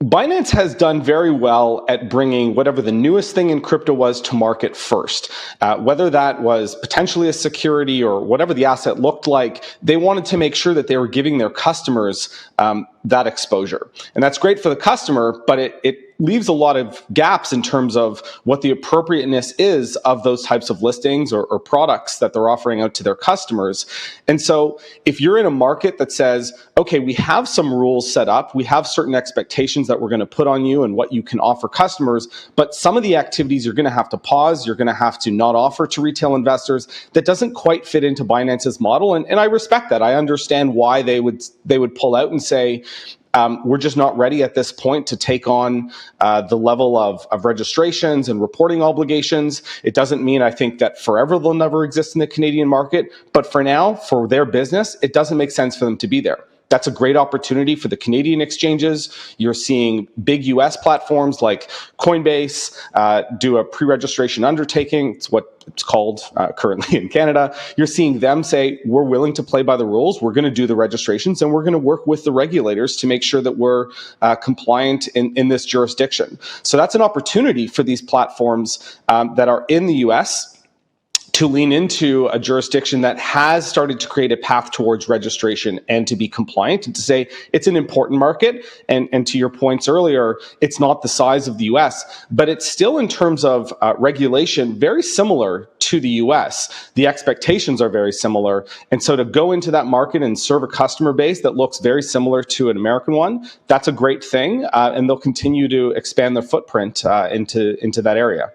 Binance has done very well at bringing whatever the newest thing in crypto was to market first. Whether that was potentially a security or whatever the asset looked like, they wanted to make sure that they were giving their customers that exposure. And that's great for the customer, but it leaves a lot of gaps in terms of what the appropriateness is of those types of listings or products that they're offering out to their customers. And so if you're in a market that says, okay, we have some rules set up, we have certain expectations that we're going to put on you and what you can offer customers, but some of the activities you're going to have to pause, you're going to have to not offer to retail investors, that doesn't quite fit into Binance's model. And I respect that. I understand why they would pull out and say, we're just not ready at this point to take on the level of registrations and reporting obligations. It doesn't mean I think that forever they'll never exist in the Canadian market, but for now, for their business, it doesn't make sense for them to be there. That's a great opportunity for the Canadian exchanges. You're seeing big US platforms like Coinbase do a pre-registration undertaking. It's what it's called currently in Canada. You're seeing them say, we're willing to play by the rules. We're going to do the registrations and we're going to work with the regulators to make sure that we're compliant in this jurisdiction. So that's an opportunity for these platforms that are in the US to lean into a jurisdiction that has started to create a path towards registration and to be compliant, and to say it's an important market. And to your points earlier, it's not the size of the US, but it's still, in terms of regulation, very similar to the US. The expectations are very similar. And so to go into that market and serve a customer base that looks very similar to an American one, that's a great thing. And they'll continue to expand their footprint into that area.